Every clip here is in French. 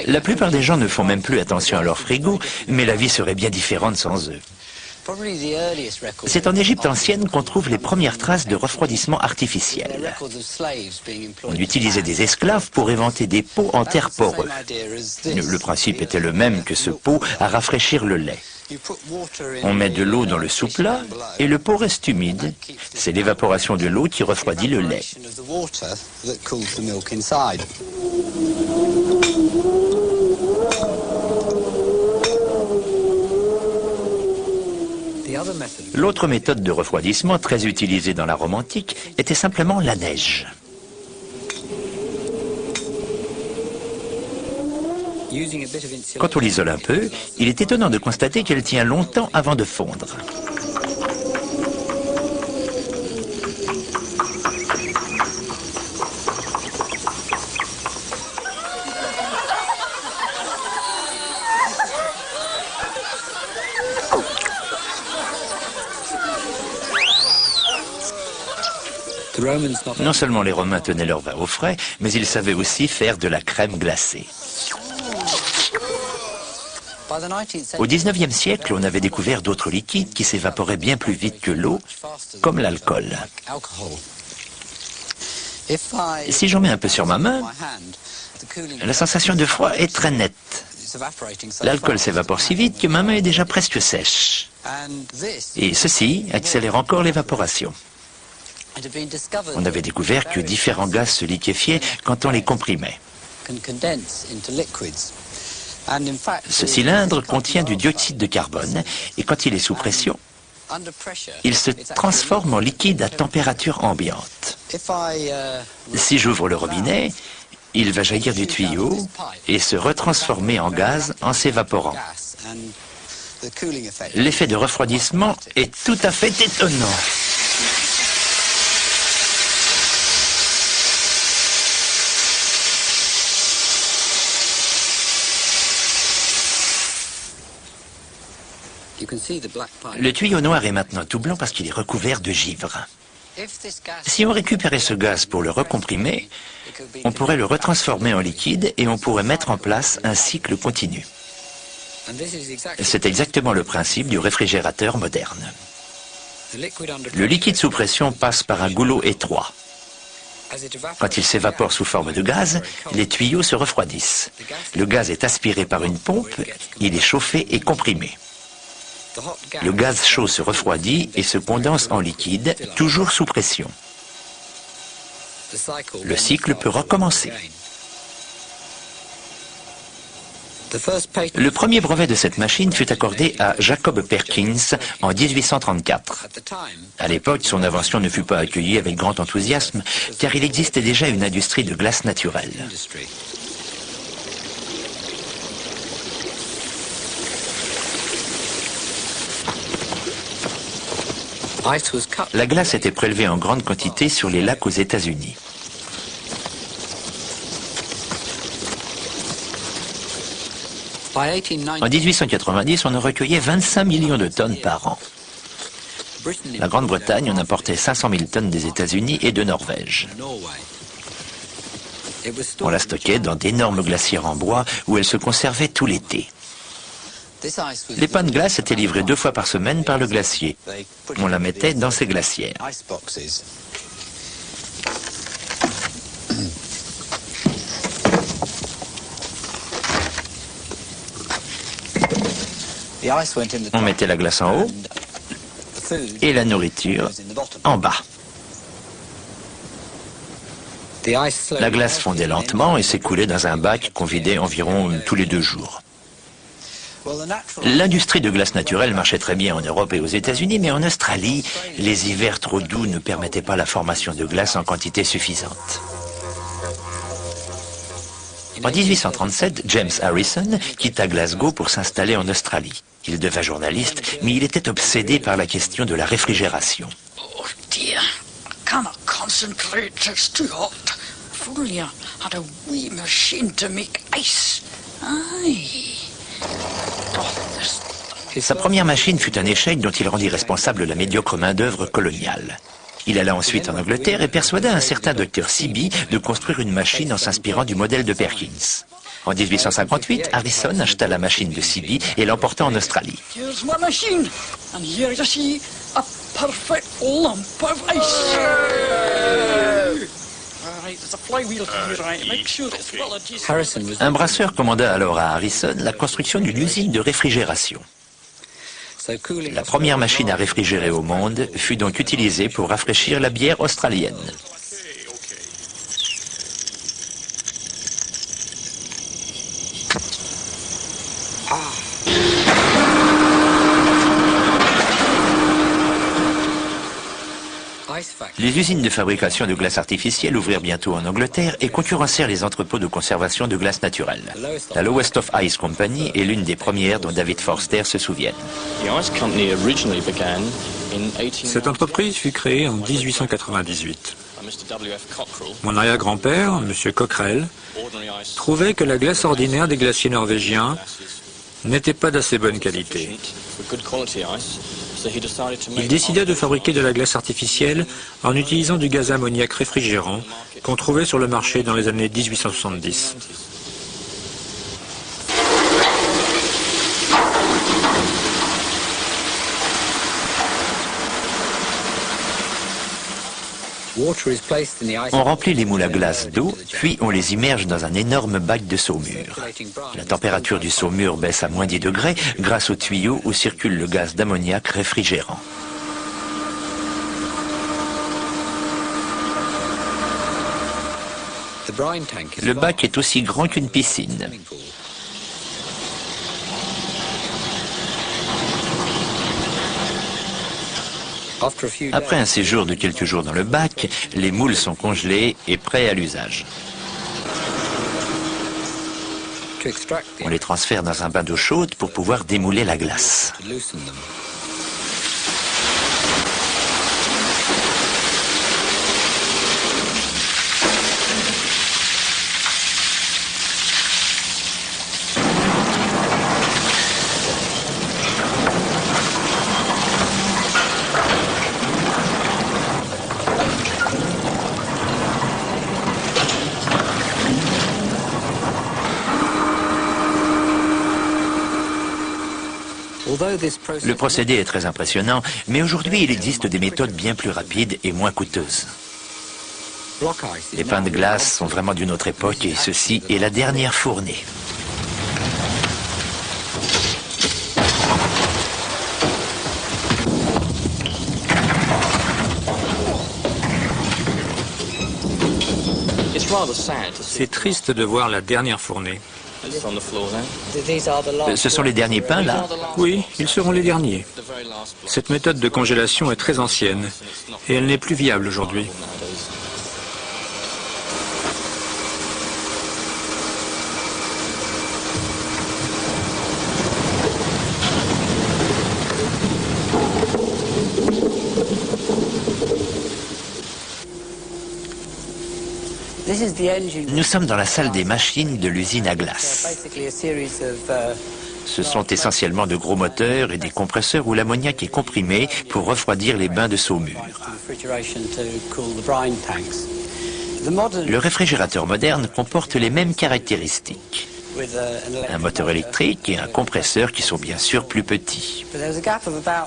La plupart des gens ne font même plus attention à leur frigo, mais la vie serait bien différente sans eux. C'est en Égypte ancienne qu'on trouve les premières traces de refroidissement artificiel. On utilisait des esclaves pour éventer des pots en terre poreux. Le principe était le même que ce pot à rafraîchir le lait. On met de l'eau dans le sous-plat et le pot reste humide. C'est l'évaporation de l'eau qui refroidit le lait. L'autre méthode de refroidissement très utilisée dans la Rome antique était simplement la neige. Quand on l'isole un peu, il est étonnant de constater qu'elle tient longtemps avant de fondre. Non seulement les Romains tenaient leur vin au frais, mais ils savaient aussi faire de la crème glacée. Au XIXe siècle, on avait découvert d'autres liquides qui s'évaporaient bien plus vite que l'eau, comme l'alcool. Si j'en mets un peu sur ma main, la sensation de froid est très nette. L'alcool s'évapore si vite que ma main est déjà presque sèche. Et ceci accélère encore l'évaporation. On avait découvert que différents gaz se liquéfiaient quand on les comprimait. Ce cylindre contient du dioxyde de carbone et quand il est sous pression, il se transforme en liquide à température ambiante. Si j'ouvre le robinet, il va jaillir du tuyau et se retransformer en gaz en s'évaporant. L'effet de refroidissement est tout à fait étonnant. Le tuyau noir est maintenant tout blanc parce qu'il est recouvert de givre. Si on récupérait ce gaz pour le recomprimer, on pourrait le retransformer en liquide et on pourrait mettre en place un cycle continu. C'est exactement le principe du réfrigérateur moderne. Le liquide sous pression passe par un goulot étroit. Quand il s'évapore sous forme de gaz, les tuyaux se refroidissent. Le gaz est aspiré par une pompe, il est chauffé et comprimé. Le gaz chaud se refroidit et se condense en liquide, toujours sous pression. Le cycle peut recommencer. Le premier brevet de cette machine fut accordé à Jacob Perkins en 1834. À l'époque, son invention ne fut pas accueillie avec grand enthousiasme, car il existait déjà une industrie de glace naturelle. La glace était prélevée en grande quantité sur les lacs aux États-Unis. En 1890, on en recueillait 25 millions de tonnes par an. La Grande-Bretagne en importait 500 000 tonnes des États-Unis et de Norvège. On la stockait dans d'énormes glacières en bois où elle se conservait tout l'été. Les pains de glace étaient livrés 2 fois par semaine par le glacier. On la mettait dans ces glacières. On mettait la glace en haut et la nourriture en bas. La glace fondait lentement et s'écoulait dans un bac qu'on vidait environ tous les 2 jours. L'industrie de glace naturelle marchait très bien en Europe et aux États-Unis, mais en Australie, les hivers trop doux ne permettaient pas la formation de glace en quantité suffisante. En 1837, James Harrison quitta Glasgow pour s'installer en Australie. Il devint journaliste, mais il était obsédé par la question de la réfrigération. Oh dear, I cannot concentrate, it's too hot. Fully had a wee machine to make ice. Aye. Sa première machine fut un échec dont il rendit responsable la médiocre main-d'œuvre coloniale. Il alla ensuite en Angleterre et persuada un certain docteur Seeby de construire une machine en s'inspirant du modèle de Perkins. En 1858, Harrison acheta la machine de Seaby et l'emporta en Australie. Here's my machine, and here you see a perfect lump of ice. All right, there's a flywheel here, right? Make sure it's well adjusted. Un brasseur commanda alors à Harrison la construction d'une usine de réfrigération. La première machine à réfrigérer au monde fut donc utilisée pour rafraîchir la bière australienne. Les usines de fabrication de glace artificielle ouvrirent bientôt en Angleterre et concurrencèrent les entrepôts de conservation de glace naturelle. La Lowest of Ice Company est l'une des premières dont David Forster se souvienne. Cette entreprise fut créée en 1898. Mon arrière-grand-père, M. Cockrell, trouvait que la glace ordinaire des glaciers norvégiens n'était pas d'assez bonne qualité. Il décida de fabriquer de la glace artificielle en utilisant du gaz ammoniaque réfrigérant qu'on trouvait sur le marché dans les années 1870. On remplit les moules à glace d'eau, puis on les immerge dans un énorme bac de saumure. La température du saumure baisse à moins 10 degrés grâce au tuyau où circule le gaz d'ammoniac réfrigérant. Le bac est aussi grand qu'une piscine. Après un séjour de quelques jours dans le bac, les moules sont congelés et prêts à l'usage. On les transfère dans un bain d'eau chaude pour pouvoir démouler la glace. Le procédé est très impressionnant, mais aujourd'hui il existe des méthodes bien plus rapides et moins coûteuses. Les pains de glace sont vraiment d'une autre époque et ceci est la dernière fournée. C'est triste de voir la dernière fournée. Ce sont les derniers pains, là? Oui, ils seront les derniers. Cette méthode de congélation est très ancienne et elle n'est plus viable aujourd'hui. Nous sommes dans la salle des machines de l'usine à glace. Ce sont essentiellement de gros moteurs et des compresseurs où l'ammoniac est comprimé pour refroidir les bains de saumure. Le réfrigérateur moderne comporte les mêmes caractéristiques. Un moteur électrique et un compresseur qui sont bien sûr plus petits.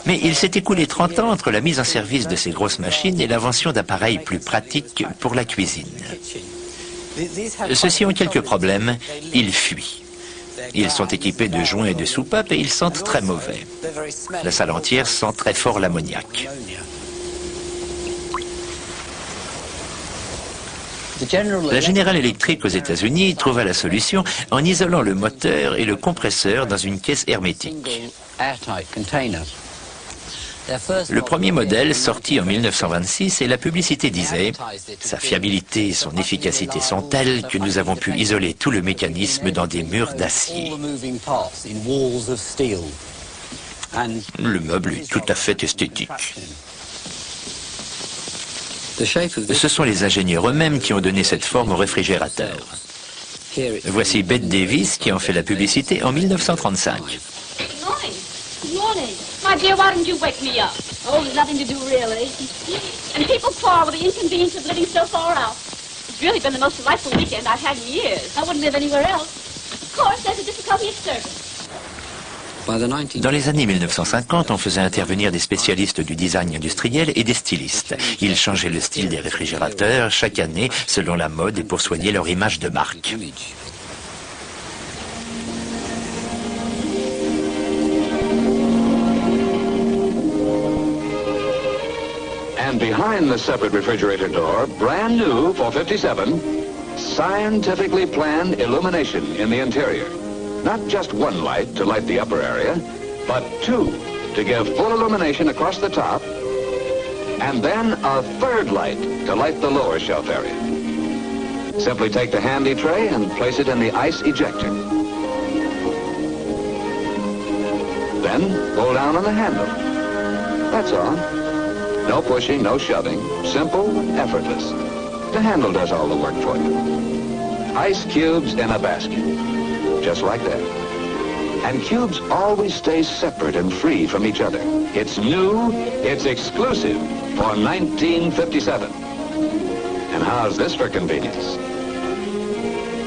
Mais il s'est écoulé 30 ans entre la mise en service de ces grosses machines et l'invention d'appareils plus pratiques pour la cuisine. Ceux-ci ont quelques problèmes, ils fuient. Ils sont équipés de joints et de soupapes et ils sentent très mauvais. La salle entière sent très fort l'ammoniac. La General Electric aux États-Unis trouva la solution en isolant le moteur et le compresseur dans une caisse hermétique. Le premier modèle sortit en 1926 et la publicité disait « Sa fiabilité et son efficacité sont telles que nous avons pu isoler tout le mécanisme dans des murs d'acier. » Le meuble est tout à fait esthétique. Ce sont les ingénieurs eux-mêmes qui ont donné cette forme au réfrigérateur. Voici Bette Davis qui en fait la publicité en 1935. My dear, why didn't you wake me up? Oh, there's nothing to do, really. And people quarrel with the inconvenience of living so far out. It's really been the most delightful weekend I've had in years. I wouldn't live anywhere else. Of course, there's a difficulty of service. Dans les années 1950, on faisait intervenir des spécialistes du design industriel et des stylistes. Ils changeaient le style des réfrigérateurs chaque année selon la mode et pour soigner leur image de marque. And behind the separate refrigerator door, brand new for 57, scientifically planned illumination in the interior. Not just one light to light the upper area, but two to give full illumination across the top, and then a third light to light the lower shelf area. Simply take the handy tray and place it in the ice ejector. Then pull down on the handle. That's all. No pushing, no shoving. Simple, effortless. The handle does all the work for you. Ice cubes in a basket. Just like that. And cubes always stay separate and free from each other. It's new, it's exclusive for 1957. And how's this for convenience?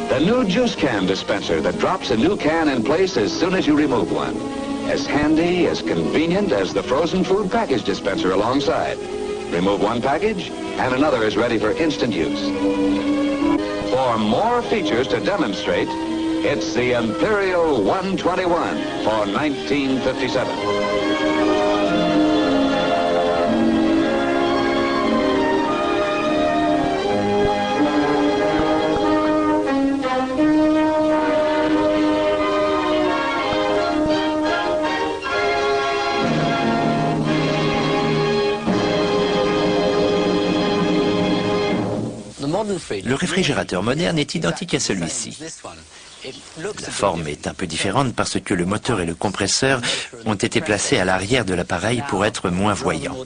The new juice can dispenser that drops a new can in place as soon as you remove one. As handy, as convenient as the frozen food package dispenser alongside. Remove one package, and another is ready for instant use. For more features to demonstrate, it's the Imperial 121 for 1957. Le réfrigérateur moderne est identique à celui-ci. La forme est un peu différente parce que le moteur et le compresseur ont été placés à l'arrière de l'appareil pour être moins voyants.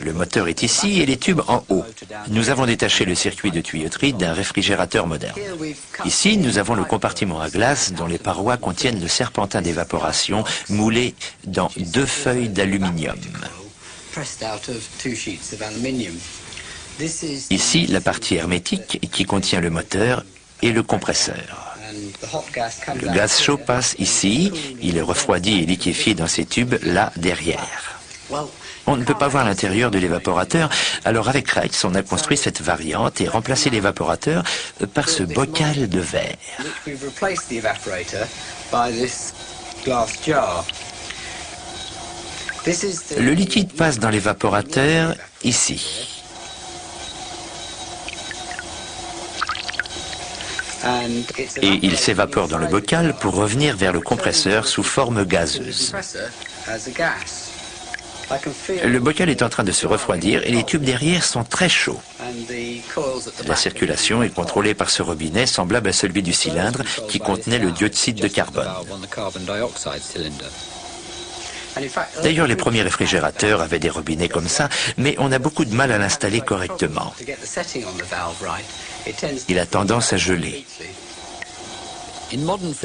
Le moteur est ici et les tubes en haut. Nous avons détaché le circuit de tuyauterie d'un réfrigérateur moderne. Ici, nous avons le compartiment à glace dont les parois contiennent le serpentin d'évaporation moulé dans 2 feuilles d'aluminium. Ici, la partie hermétique qui contient le moteur et le compresseur. Le gaz chaud passe ici, il est refroidi et liquéfié dans ces tubes là derrière. On ne peut pas voir l'intérieur de l'évaporateur, alors avec Reitz, on a construit cette variante et remplacé l'évaporateur par ce bocal de verre. Le liquide passe dans l'évaporateur ici. Et il s'évapore dans le bocal pour revenir vers le compresseur sous forme gazeuse. Le bocal est en train de se refroidir et les tubes derrière sont très chauds. La circulation est contrôlée par ce robinet semblable à celui du cylindre qui contenait le dioxyde de carbone. D'ailleurs, les premiers réfrigérateurs avaient des robinets comme ça, mais on a beaucoup de mal à l'installer correctement. Il a tendance à geler.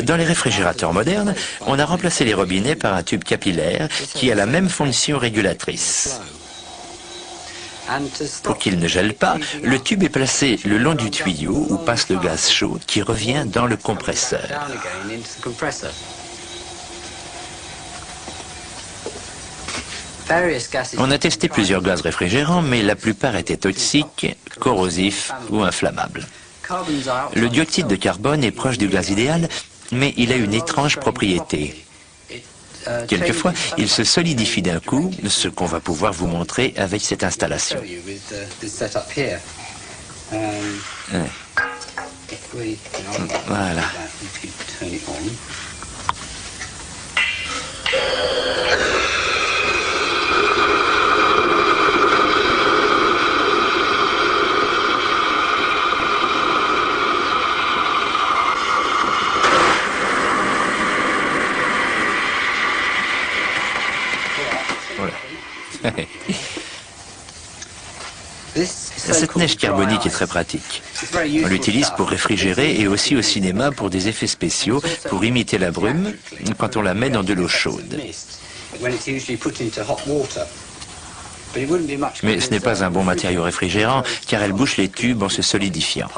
Dans les réfrigérateurs modernes, on a remplacé les robinets par un tube capillaire qui a la même fonction régulatrice. Pour qu'il ne gèle pas, le tube est placé le long du tuyau où passe le gaz chaud qui revient dans le compresseur. On a testé plusieurs gaz réfrigérants, mais la plupart étaient toxiques, corrosifs ou inflammables. Le dioxyde de carbone est proche du gaz idéal, mais il a une étrange propriété. Quelquefois, il se solidifie d'un coup, ce qu'on va pouvoir vous montrer avec cette installation. Voilà. Cette neige carbonique est très pratique. On l'utilise pour réfrigérer et aussi au cinéma pour des effets spéciaux, pour imiter la brume quand on la met dans de l'eau chaude. Mais ce n'est pas un bon matériau réfrigérant car elle bouche les tubes en se solidifiant.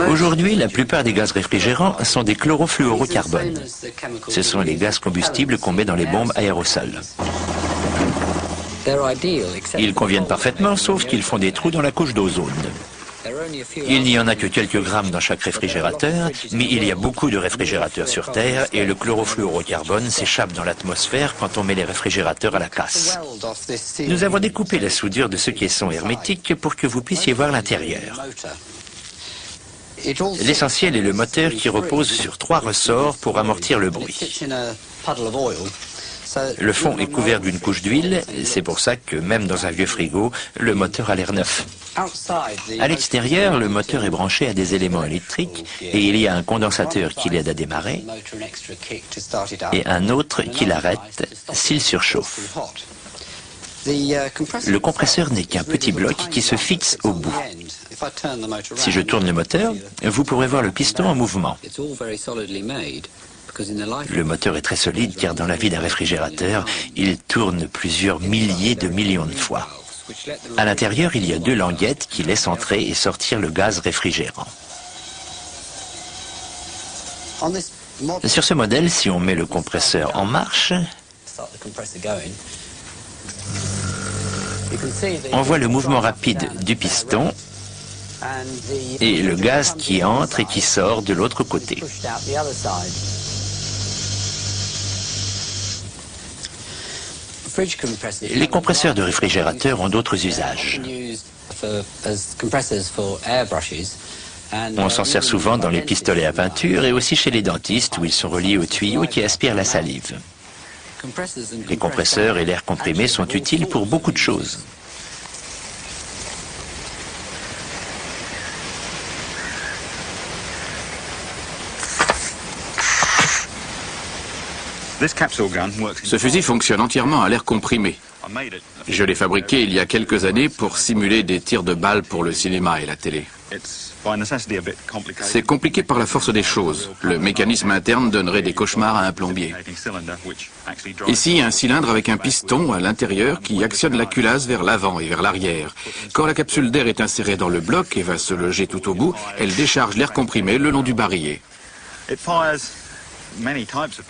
Aujourd'hui, la plupart des gaz réfrigérants sont des chlorofluorocarbones. Ce sont les gaz combustibles qu'on met dans les bombes aérosols. Ils conviennent parfaitement, sauf qu'ils font des trous dans la couche d'ozone. Il n'y en a que quelques grammes dans chaque réfrigérateur, mais il y a beaucoup de réfrigérateurs sur Terre et le chlorofluorocarbone s'échappe dans l'atmosphère quand on met les réfrigérateurs à la casse. Nous avons découpé la soudure de ce caisson hermétique pour que vous puissiez voir l'intérieur. L'essentiel est le moteur qui repose sur 3 ressorts pour amortir le bruit. Le fond est couvert d'une couche d'huile, c'est pour ça que même dans un vieux frigo, le moteur a l'air neuf. À l'extérieur, le moteur est branché à des éléments électriques et il y a un condensateur qui l'aide à démarrer et un autre qui l'arrête s'il surchauffe. Le compresseur n'est qu'un petit bloc qui se fixe au bout. Si je tourne le moteur, vous pourrez voir le piston en mouvement. Le moteur est très solide car dans la vie d'un réfrigérateur, il tourne plusieurs milliers de millions de fois. À l'intérieur, il y a 2 languettes qui laissent entrer et sortir le gaz réfrigérant. Sur ce modèle, si on met le compresseur en marche, on voit le mouvement rapide du piston et le gaz qui entre et qui sort de l'autre côté. Les compresseurs de réfrigérateur ont d'autres usages. On s'en sert souvent dans les pistolets à peinture et aussi chez les dentistes où ils sont reliés aux tuyaux qui aspirent la salive. Les compresseurs et l'air comprimé sont utiles pour beaucoup de choses. Ce fusil fonctionne entièrement à l'air comprimé. Je l'ai fabriqué il y a quelques années pour simuler des tirs de balles pour le cinéma et la télé. C'est compliqué par la force des choses. Le mécanisme interne donnerait des cauchemars à un plombier. Ici, un cylindre avec un piston à l'intérieur qui actionne la culasse vers l'avant et vers l'arrière. Quand la capsule d'air est insérée dans le bloc et va se loger tout au bout, elle décharge l'air comprimé le long du barillet.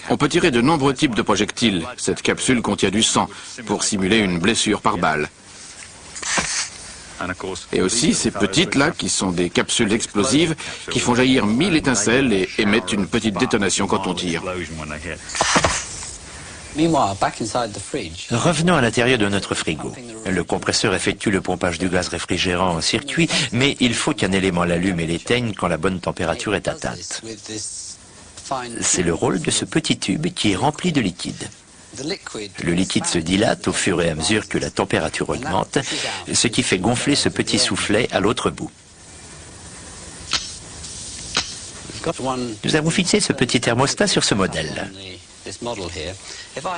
On peut tirer de nombreux types de projectiles. Cette capsule contient du sang pour simuler une blessure par balle. Et aussi ces petites-là qui sont des capsules explosives qui font jaillir 1000 étincelles et émettent une petite détonation quand on tire. Revenons à l'intérieur de notre frigo. Le compresseur effectue le pompage du gaz réfrigérant en circuit, mais il faut qu'un élément l'allume et l'éteigne quand la bonne température est atteinte. C'est le rôle de ce petit tube qui est rempli de liquide. Le liquide se dilate au fur et à mesure que la température augmente, ce qui fait gonfler ce petit soufflet à l'autre bout. Nous avons fixé ce petit thermostat sur ce modèle.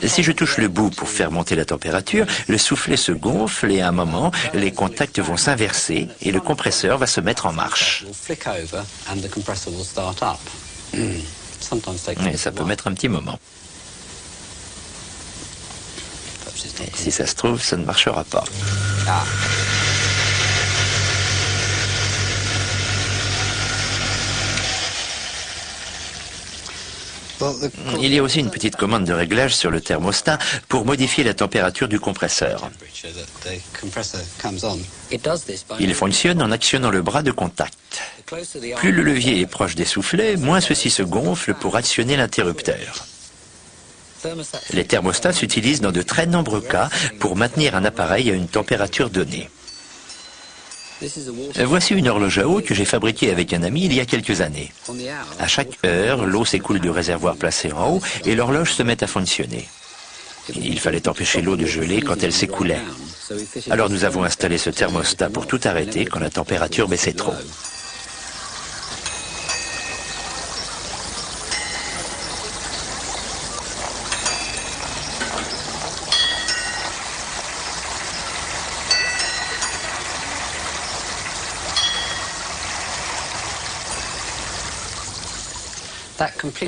Si je touche le bout pour faire monter la température, le soufflet se gonfle et à un moment, les contacts vont s'inverser et le compresseur va se mettre en marche. Et ça peut mettre un petit moment. Et si ça se trouve, ça ne marchera pas. Il y a aussi une petite commande de réglage sur le thermostat pour modifier la température du compresseur. Il fonctionne en actionnant le bras de contact. Plus le levier est proche des soufflets, moins ceux-ci se gonflent pour actionner l'interrupteur. Les thermostats s'utilisent dans de très nombreux cas pour maintenir un appareil à une température donnée. Voici une horloge à eau que j'ai fabriquée avec un ami il y a quelques années. À chaque heure, l'eau s'écoule du réservoir placé en haut et l'horloge se met à fonctionner. Il fallait empêcher l'eau de geler quand elle s'écoulait. Alors nous avons installé ce thermostat pour tout arrêter quand la température baissait trop.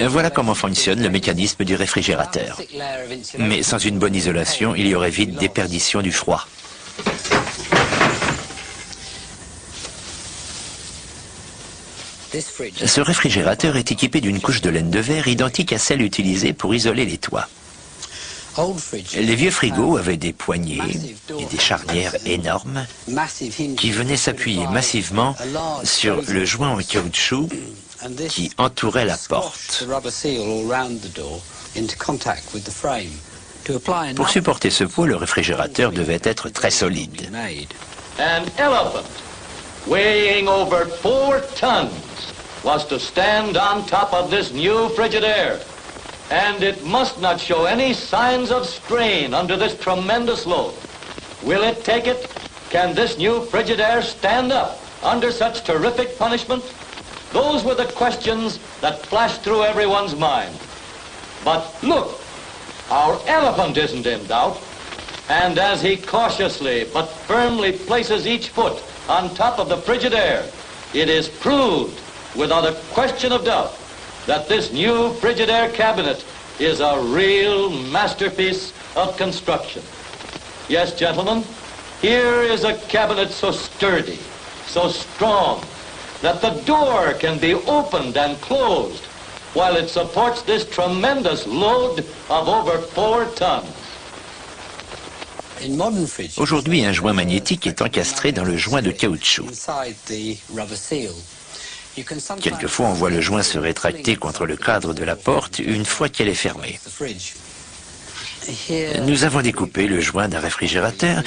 Voilà comment fonctionne le mécanisme du réfrigérateur. Mais sans une bonne isolation, il y aurait vite déperdition du froid. Ce réfrigérateur est équipé d'une couche de laine de verre identique à celle utilisée pour isoler les toits. Les vieux frigos avaient des poignées et des charnières énormes qui venaient s'appuyer massivement sur le joint en caoutchouc qui entourait la porte. Pour supporter ce poids, le réfrigérateur devait être très solide. An elephant weighing over 4 tons was to stand on top of this new Frigidaire. And it must not show any signs of strain under this tremendous load. Will it take it? Can this new Frigidaire stand up under such terrific punishment? Those were the questions that flashed through everyone's mind. But look, our elephant isn't in doubt. And as he cautiously but firmly places each foot on top of the Frigidaire, it is proved without a question of doubt that this new Frigidaire cabinet is a real masterpiece of construction. Yes, gentlemen, here is a cabinet so sturdy, so strong, that the door can be opened and closed while it supports this tremendous load of over 4 tons. Aujourd'hui, un joint magnétique est encastré dans le joint de caoutchouc. Quelquefois, on voit le joint se rétracter contre le cadre de la porte une fois qu'elle est fermée. Nous avons découpé le joint d'un réfrigérateur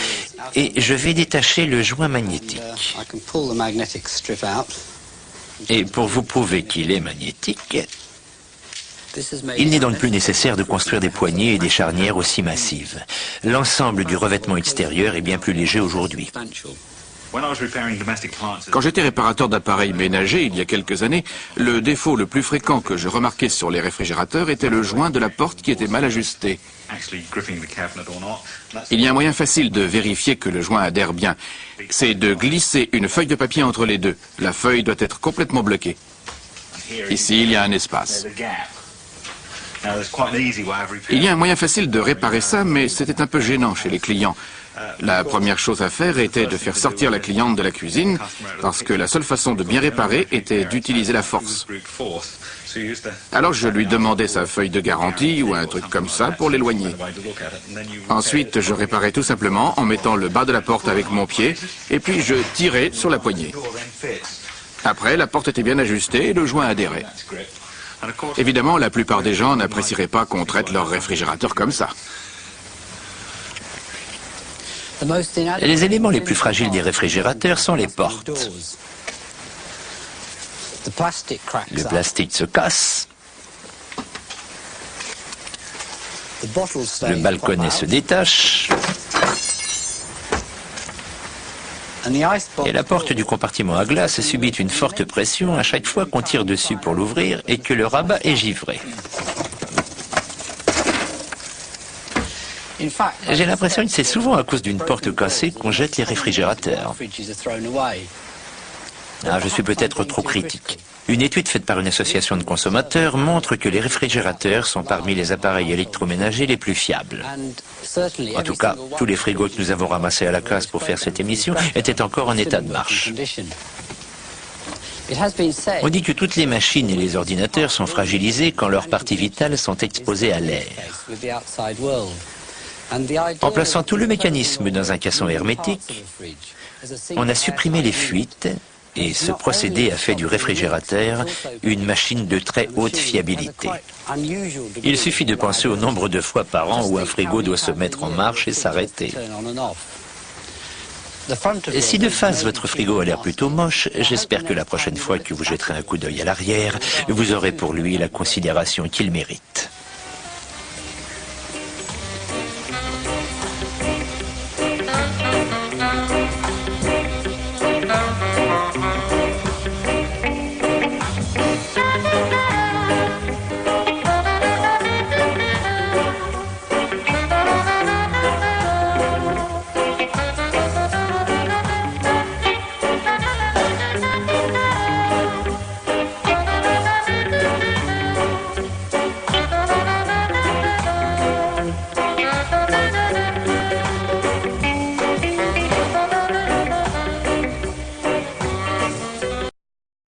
et je vais détacher le joint magnétique. Et pour vous prouver qu'il est magnétique, il n'est donc plus nécessaire de construire des poignées et des charnières aussi massives. L'ensemble du revêtement extérieur est bien plus léger aujourd'hui. Quand j'étais réparateur d'appareils ménagers il y a quelques années, le défaut le plus fréquent que je remarquais sur les réfrigérateurs était le joint de la porte qui était mal ajusté. Il y a un moyen facile de vérifier que le joint adhère bien. C'est de glisser une feuille de papier entre les deux. La feuille doit être complètement bloquée. Ici, il y a un espace. Il y a un moyen facile de réparer ça, mais c'était un peu gênant chez les clients. La première chose à faire était de faire sortir la cliente de la cuisine, parce que la seule façon de bien réparer était d'utiliser la force. Alors je lui demandais sa feuille de garantie ou un truc comme ça pour l'éloigner. Ensuite, je réparais tout simplement en mettant le bas de la porte avec mon pied, et puis je tirais sur la poignée. Après, la porte était bien ajustée et le joint adhérait. Évidemment, la plupart des gens n'apprécieraient pas qu'on traite leur réfrigérateur comme ça. Les éléments les plus fragiles des réfrigérateurs sont les portes. Le plastique se casse, le balconnet se détache, et la porte du compartiment à glace subit une forte pression à chaque fois qu'on tire dessus pour l'ouvrir et que le rabat est givré. J'ai l'impression que c'est souvent à cause d'une porte cassée qu'on jette les réfrigérateurs. Je suis peut-être trop critique. Une étude faite par une association de consommateurs montre que les réfrigérateurs sont parmi les appareils électroménagers les plus fiables. En tout cas, tous les frigos que nous avons ramassés à la casse pour faire cette émission étaient encore en état de marche. On dit que toutes les machines et les ordinateurs sont fragilisés quand leurs parties vitales sont exposées à l'air. En plaçant tout le mécanisme dans un caisson hermétique, on a supprimé les fuites et ce procédé a fait du réfrigérateur une machine de très haute fiabilité. Il suffit de penser au nombre de fois par an où un frigo doit se mettre en marche et s'arrêter. Si de face votre frigo a l'air plutôt moche, j'espère que la prochaine fois que vous jetterez un coup d'œil à l'arrière, vous aurez pour lui la considération qu'il mérite.